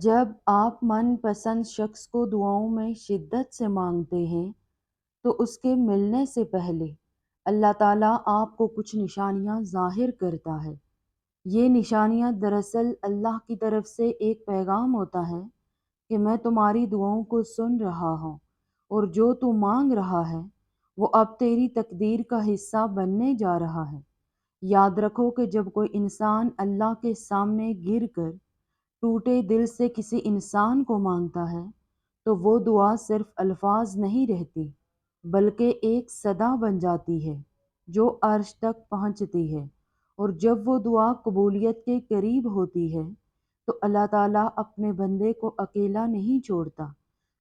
جب آپ من پسند شخص کو دعاؤں میں شدت سے مانگتے ہیں تو اس کے ملنے سے پہلے اللہ تعالیٰ آپ کو کچھ نشانیاں ظاہر کرتا ہے۔ یہ نشانیاں دراصل اللہ کی طرف سے ایک پیغام ہوتا ہے کہ میں تمہاری دعاؤں کو سن رہا ہوں اور جو تو مانگ رہا ہے وہ اب تیری تقدیر کا حصہ بننے جا رہا ہے۔ یاد رکھو کہ جب کوئی انسان اللہ کے سامنے گر کر ٹوٹے دل سے کسی انسان کو مانگتا ہے تو وہ دعا صرف الفاظ نہیں رہتی بلکہ ایک صدا بن جاتی ہے جو عرش تک پہنچتی ہے، اور جب وہ دعا قبولیت کے قریب ہوتی ہے تو اللہ تعالیٰ اپنے بندے کو اکیلا نہیں چھوڑتا۔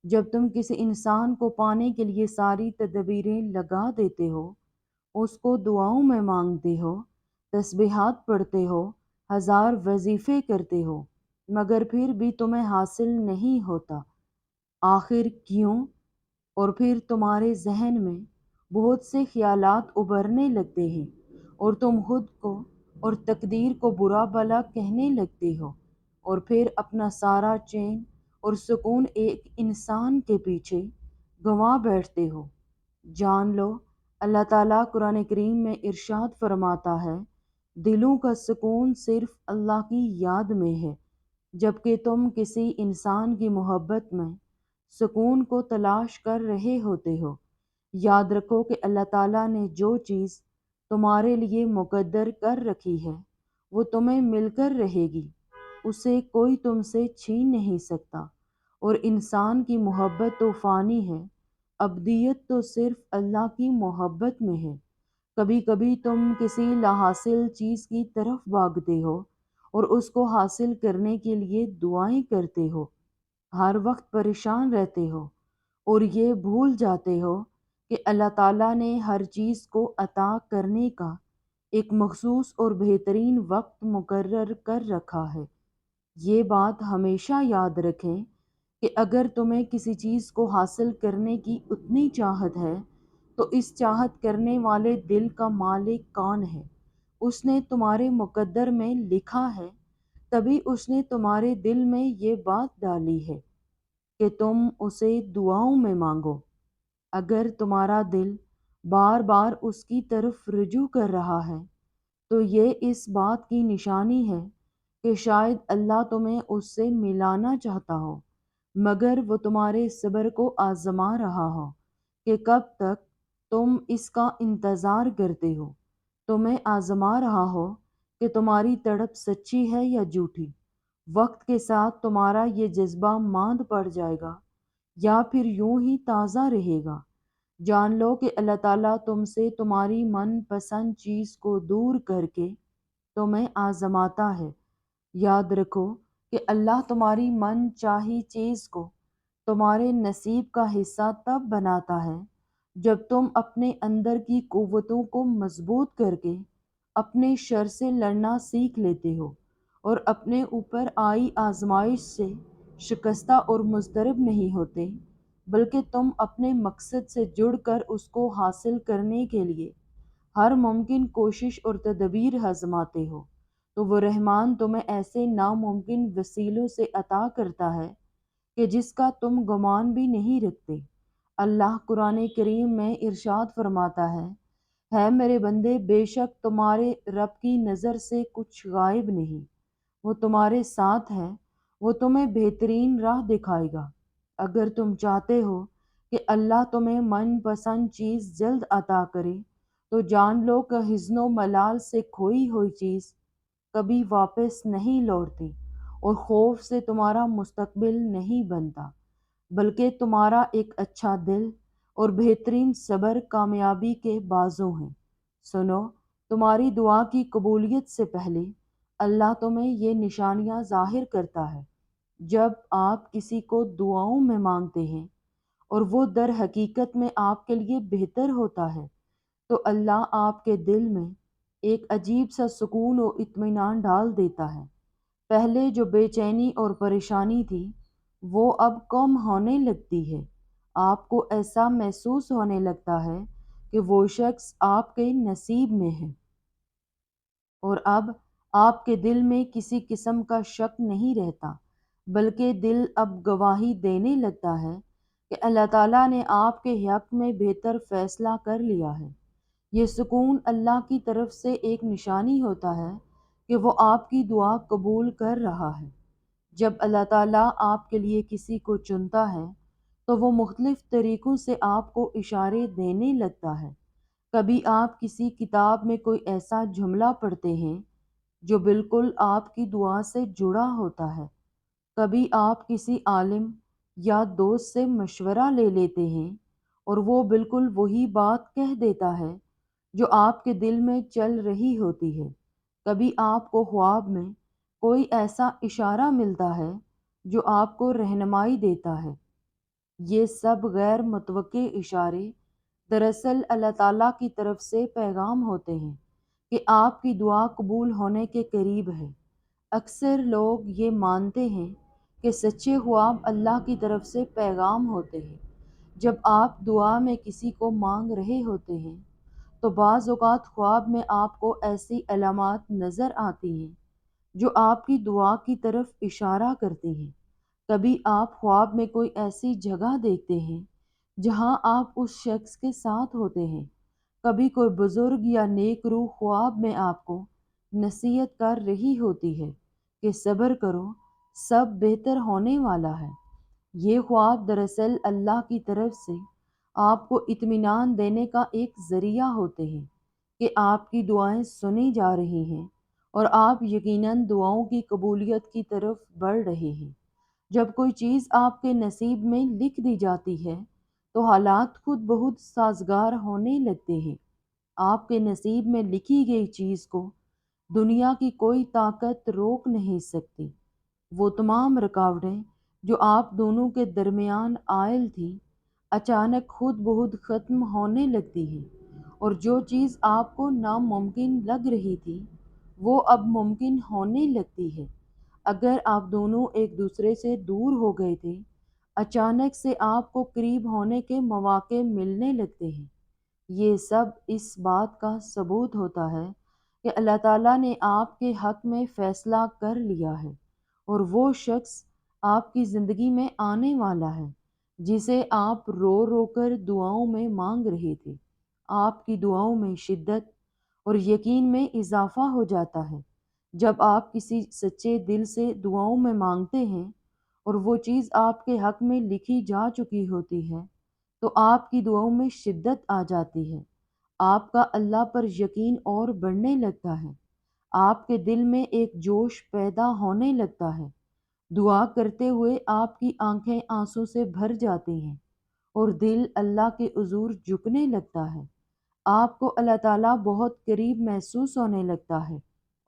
جب تم کسی انسان کو پانے کے لیے ساری تدبیریں لگا دیتے ہو، اس کو دعاؤں میں مانگتے ہو، تسبیحات پڑھتے ہو، ہزار وظیفے کرتے ہو، مگر پھر بھی تمہیں حاصل نہیں ہوتا، آخر کیوں؟ اور پھر تمہارے ذہن میں بہت سے خیالات ابھرنے لگتے ہیں اور تم خود کو اور تقدیر کو برا بھلا کہنے لگتے ہو، اور پھر اپنا سارا چین اور سکون ایک انسان کے پیچھے گنوا بیٹھتے ہو۔ جان لو، اللہ تعالیٰ قرآن کریم میں ارشاد فرماتا ہے، دلوں کا سکون صرف اللہ کی یاد میں ہے۔ جبکہ تم کسی انسان کی محبت میں سکون کو تلاش کر رہے ہوتے ہو، یاد رکھو کہ اللہ تعالیٰ نے جو چیز تمہارے لیے مقدر کر رکھی ہے وہ تمہیں مل کر رہے گی، اسے کوئی تم سے چھین نہیں سکتا۔ اور انسان کی محبت تو فانی ہے، ابدیت تو صرف اللہ کی محبت میں ہے۔ کبھی کبھی تم کسی لاحاصل چیز کی طرف بھاگتے ہو اور اس کو حاصل کرنے کے لیے دعائیں کرتے ہو، ہر وقت پریشان رہتے ہو اور یہ بھول جاتے ہو کہ اللہ تعالیٰ نے ہر چیز کو عطا کرنے کا ایک مخصوص اور بہترین وقت مقرر کر رکھا ہے۔ یہ بات ہمیشہ یاد رکھیں کہ اگر تمہیں کسی چیز کو حاصل کرنے کی اتنی چاہت ہے تو اس چاہت کرنے والے دل کا مالک کون ہے؟ اس نے تمہارے مقدر میں لکھا ہے، تبھی اس نے تمہارے دل میں یہ بات ڈالی ہے کہ تم اسے دعاؤں میں مانگو۔ اگر تمہارا دل بار بار اس کی طرف رجوع کر رہا ہے تو یہ اس بات کی نشانی ہے کہ شاید اللہ تمہیں اس سے ملانا چاہتا ہو، مگر وہ تمہارے صبر کو آزما رہا ہو کہ کب تک تم اس کا انتظار کرتے ہو، تمہیں آزما رہا ہو کہ تمہاری تڑپ سچی ہے یا جھوٹی۔ وقت کے ساتھ تمہارا یہ جذبہ ماند پڑ جائے گا یا پھر یوں ہی تازہ رہے گا۔ جان لو کہ اللہ تعالیٰ تم سے تمہاری من پسند چیز کو دور کر کے تمہیں آزماتا ہے۔ یاد رکھو کہ اللہ تمہاری من چاہی چیز کو تمہارے نصیب کا حصہ تب بناتا ہے جب تم اپنے اندر کی قوتوں کو مضبوط کر کے اپنے شر سے لڑنا سیکھ لیتے ہو اور اپنے اوپر آئی آزمائش سے شکستہ اور مضطرب نہیں ہوتے، بلکہ تم اپنے مقصد سے جڑ کر اس کو حاصل کرنے کے لیے ہر ممکن کوشش اور تدبیر آزماتے ہو، تو وہ رحمان تمہیں ایسے ناممکن وسیلوں سے عطا کرتا ہے کہ جس کا تم گمان بھی نہیں رکھتے۔ اللہ قرآن کریم میں ارشاد فرماتا ہے میرے بندے، بے شک تمہارے رب کی نظر سے کچھ غائب نہیں، وہ تمہارے ساتھ ہے، وہ تمہیں بہترین راہ دکھائے گا۔ اگر تم چاہتے ہو کہ اللہ تمہیں من پسند چیز جلد عطا کرے تو جان لو کہ حزن و ملال سے کھوئی ہوئی چیز کبھی واپس نہیں لوٹتی، اور خوف سے تمہارا مستقبل نہیں بنتا، بلکہ تمہارا ایک اچھا دل اور بہترین صبر کامیابی کے بازو ہیں۔ سنو، تمہاری دعا کی قبولیت سے پہلے اللہ تمہیں یہ نشانیاں ظاہر کرتا ہے۔ جب آپ کسی کو دعاؤں میں مانگتے ہیں اور وہ در حقیقت میں آپ کے لیے بہتر ہوتا ہے تو اللہ آپ کے دل میں ایک عجیب سا سکون و اطمینان ڈال دیتا ہے۔ پہلے جو بے چینی اور پریشانی تھی وہ اب کم ہونے لگتی ہے۔ آپ کو ایسا محسوس ہونے لگتا ہے کہ وہ شخص آپ کے نصیب میں ہے، اور اب آپ کے دل میں کسی قسم کا شک نہیں رہتا۔ بلکہ دل اب گواہی دینے لگتا ہے کہ اللہ تعالیٰ نے آپ کے حق میں بہتر فیصلہ کر لیا ہے۔ یہ سکون اللہ کی طرف سے ایک نشانی ہوتا ہے کہ وہ آپ کی دعا قبول کر رہا ہے۔ جب اللہ تعالیٰ آپ کے لیے کسی کو چنتا ہے تو وہ مختلف طریقوں سے آپ کو اشارے دینے لگتا ہے۔ کبھی آپ کسی کتاب میں کوئی ایسا جملہ پڑھتے ہیں جو بالکل آپ کی دعا سے جڑا ہوتا ہے۔ کبھی آپ کسی عالم یا دوست سے مشورہ لے لیتے ہیں اور وہ بالکل وہی بات کہہ دیتا ہے جو آپ کے دل میں چل رہی ہوتی ہے۔ کبھی آپ کو خواب میں کوئی ایسا اشارہ ملتا ہے جو آپ کو رہنمائی دیتا ہے۔ یہ سب غیر متوقع اشارے دراصل اللہ تعالیٰ کی طرف سے پیغام ہوتے ہیں کہ آپ کی دعا قبول ہونے کے قریب ہے۔ اکثر لوگ یہ مانتے ہیں کہ سچے خواب اللہ کی طرف سے پیغام ہوتے ہیں۔ جب آپ دعا میں کسی کو مانگ رہے ہوتے ہیں تو بعض اوقات خواب میں آپ کو ایسی علامات نظر آتی ہیں جو آپ کی دعا کی طرف اشارہ کرتی ہیں۔ کبھی آپ خواب میں کوئی ایسی جگہ دیکھتے ہیں جہاں آپ اس شخص کے ساتھ ہوتے ہیں۔ کبھی کوئی بزرگ یا نیک روح خواب میں آپ کو نصیحت کر رہی ہوتی ہے کہ صبر کرو، سب بہتر ہونے والا ہے۔ یہ خواب دراصل اللہ کی طرف سے آپ کو اطمینان دینے کا ایک ذریعہ ہوتے ہیں کہ آپ کی دعائیں سنی جا رہی ہیں اور آپ یقیناً دعاؤں کی قبولیت کی طرف بڑھ رہے ہیں۔ جب کوئی چیز آپ کے نصیب میں لکھ دی جاتی ہے تو حالات خود بہت سازگار ہونے لگتے ہیں۔ آپ کے نصیب میں لکھی گئی چیز کو دنیا کی کوئی طاقت روک نہیں سکتی۔ وہ تمام رکاوٹیں جو آپ دونوں کے درمیان عائل تھیں اچانک خود بخود ختم ہونے لگتی ہیں، اور جو چیز آپ کو ناممکن لگ رہی تھی وہ اب ممکن ہونے لگتی ہے۔ اگر آپ دونوں ایک دوسرے سے دور ہو گئے تھے، اچانک سے آپ کو قریب ہونے کے مواقع ملنے لگتے ہیں۔ یہ سب اس بات کا ثبوت ہوتا ہے کہ اللہ تعالیٰ نے آپ کے حق میں فیصلہ کر لیا ہے، اور وہ شخص آپ کی زندگی میں آنے والا ہے جسے آپ رو رو کر دعاؤں میں مانگ رہے تھے۔ آپ کی دعاؤں میں شدت اور یقین میں اضافہ ہو جاتا ہے۔ جب آپ کسی سچے دل سے دعاؤں میں مانگتے ہیں اور وہ چیز آپ کے حق میں لکھی جا چکی ہوتی ہے تو آپ کی دعاؤں میں شدت آ جاتی ہے۔ آپ کا اللہ پر یقین اور بڑھنے لگتا ہے۔ آپ کے دل میں ایک جوش پیدا ہونے لگتا ہے۔ دعا کرتے ہوئے آپ کی آنکھیں آنسوں سے بھر جاتی ہیں اور دل اللہ کے حضور جھکنے لگتا ہے۔ آپ کو اللہ تعالیٰ بہت قریب محسوس ہونے لگتا ہے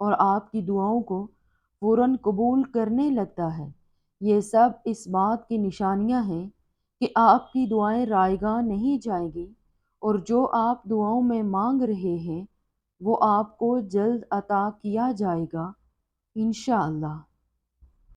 اور آپ کی دعاؤں کو فوراً قبول کرنے لگتا ہے۔ یہ سب اس بات کی نشانیاں ہیں کہ آپ کی دعائیں رائیگاں نہیں جائیں گی، اور جو آپ دعاؤں میں مانگ رہے ہیں وہ آپ کو جلد عطا کیا جائے گا انشاءاللہ۔